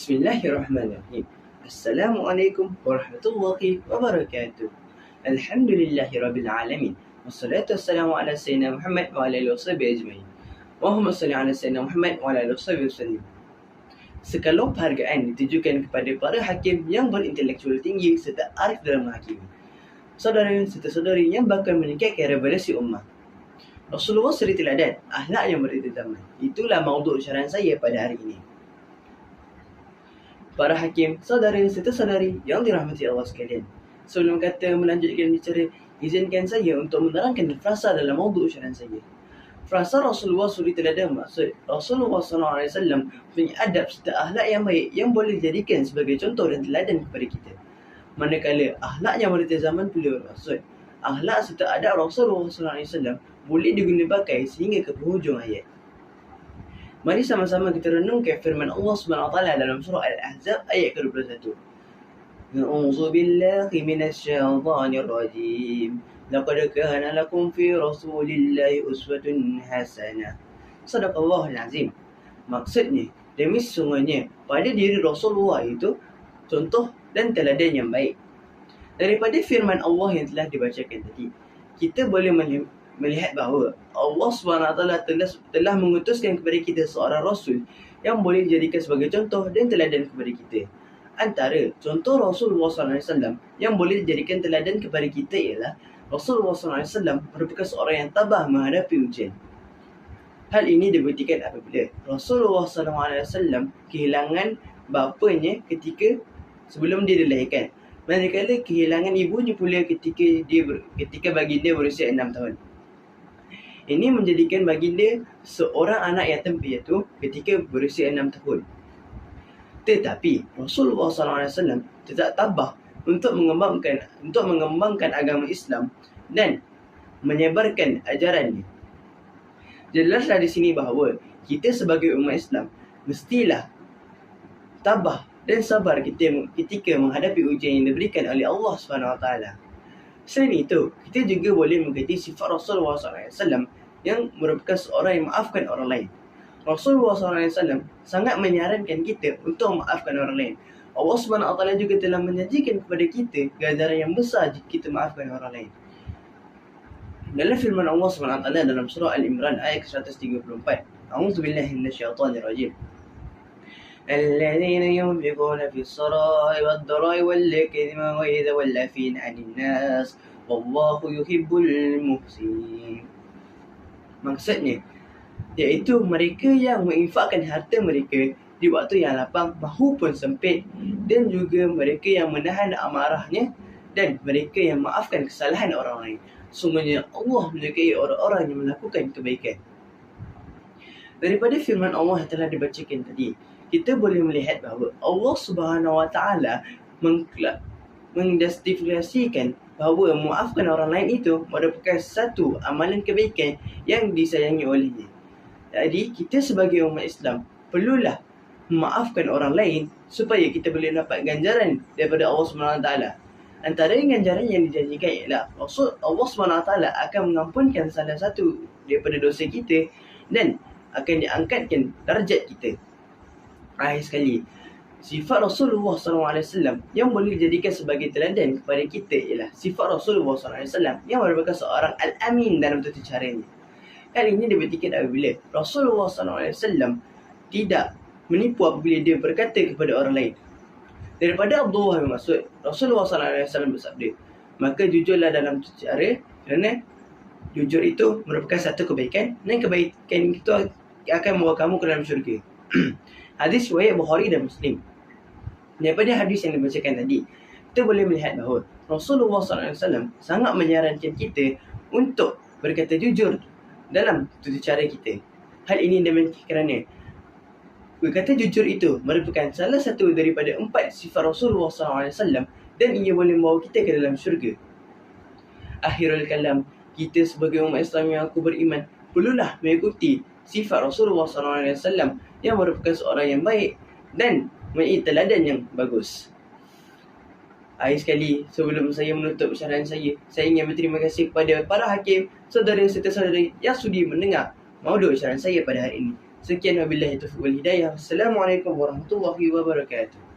Bismillahirrahmanirrahim. Assalamualaikum warahmatullahi wabarakatuh. Alhamdulillahi rabbil alamin. Wassalatu wassalamu ala sayyidina Muhammad wa ala alihi washabihi ajma'in. Allahumma salli ala sayyidina Muhammad wa ala alihi washabihi wasallim. Sekalom penghargaan ditujukan kepada para hakim yang berintelektual tinggi serta arif dalam menghakimi. Saudara serta saudari yang bakal meningkatkan revolusi ummah. Rasulullah suri teladan, akhlak yang berbeza zaman. Itulah maudhu syarahan saya pada hari ini. Para hakim, saudara serta saudari yang dirahmati Allah sekalian. Sebelum kata melanjutkan bicara, izinkan saya untuk menerangkan frasa dalam maudhu syarahan saya. Frasa Rasulullah suri teladan maksud Rasulullah SAW punya adab serta akhlak yang baik yang boleh dijadikan sebagai contoh dan teladan kepada kita. Manakala akhlak yang berbeza zaman pula maksud akhlak serta adab Rasulullah SAW boleh diguna pakai sehingga ke penghujung ayat. Mari sama-sama kita renungkan firman Allah SWT dalam surah Al-Ahzab ayat ke-21. A'udzu billahi minasyaitonir rajim. Laqad kana lakum fi rasulillahi uswatun hasanah. Sadaqallahul azim. Maksudnya, demi sesungguhnya pada diri Rasulullah itu contoh dan teladan yang baik. Daripada firman Allah yang telah dibacakan tadi, kita boleh melihat bahawa Allah SWT telah mengutuskan kepada kita seorang Rasul yang boleh dijadikan sebagai contoh dan teladan kepada kita. Antara contoh Rasulullah SAW yang boleh dijadikan teladan kepada kita ialah Rasulullah SAW merupakan seorang yang tabah menghadapi ujian. Hal ini dibuktikan apabila Rasulullah SAW kehilangan bapanya ketika sebelum dia dilahirkan. Manakala kehilangan ibunya pula ketika baginda berusia 6 tahun. Ini menjadikan baginda seorang anak yatim piatu ketika berusia 6 tahun. Tetapi Rasulullah SAW tetap tabah untuk mengembangkan agama Islam dan menyebarkan ajarannya. Jelaslah di sini bahawa kita sebagai umat Islam mestilah tabah dan sabar ketika menghadapi ujian yang diberikan oleh Allah SWT. Selain itu, kita juga boleh mengikuti sifat Rasulullah SAW yang merupakan seorang yang maafkan orang lain. Rasulullah SAW sangat menyarankan kita untuk memaafkan orang lain. Allah SWT juga telah menjanjikan kepada kita ganjaran yang besar jika kita maafkan orang lain. Dalam firman Allah SWT dalam surah Al-Imran ayat 134, A'udzu billahi minasyaitonir rajim. الذين ينفقون في السراء والضراء والكظم والغيظ والعافين عن الناس والله يحب المحسنين. Maksudnya iaitu mereka yang menginfakkan harta mereka di waktu yang lapang maupun sempit, dan juga mereka yang menahan amarahnya dan mereka yang maafkan kesalahan orang lain. Sungguhnya Allah menyukai orang-orang yang melakukan kebaikan. Daripada firman Allah yang telah dibacakan tadi, kita boleh melihat bahawa Allah Subhanahu Wa Taala menjustifikasikan bahawa memaafkan orang lain itu merupakan satu amalan kebaikan yang disayangi olehnya. Jadi kita sebagai umat Islam perlulah memaafkan orang lain supaya kita boleh dapat ganjaran daripada Allah Subhanahu Wa Taala. Antara ganjaran yang dijanjikan ialah Allah Subhanahu Wa Taala akan mengampunkan salah satu daripada dosa kita dan akan diangkatkan darjat kita. Akhir sekali, sifat Rasulullah SAW yang boleh dijadikan sebagai teladan kepada kita ialah sifat Rasulullah SAW yang merupakan seorang Al-Amin dalam tutur caranya. Hal ini dibuktikan apabila Rasulullah SAW tidak menipu apabila dia berkata kepada orang lain. Daripada Abdullah bin Mas'ud, Rasulullah SAW bersabda, maka jujurlah dalam tutur cara, kerana jujur itu merupakan satu kebaikan, dan kebaikan itu akan membawa kamu ke dalam syurga. Hadis riwayat Bukhari dan Muslim. Daripada hadis yang dibacakan tadi, kita boleh melihat bahawa Rasulullah SAW sangat menyarankan kita untuk berkata jujur dalam tutur cara kita. Hal ini kerana berkata jujur itu merupakan salah satu daripada 4 sifat Rasulullah SAW dan ia boleh membawa kita ke dalam syurga. Akhirul kalam, kita sebagai umat Islam yang aku beriman perlulah mengikuti sifat Rasulullah SAW yang merupakan seorang yang baik dan mempunyai teladan yang bagus. Akhir sekali, sebelum saya menutup syarahan saya ingin berterima kasih kepada para hakim, saudara serta saudari yang sudi mendengar maudhu syarahan saya pada hari ini. Sekian wabillahi taufiq wal hidayah. Assalamualaikum warahmatullahi wabarakatuh.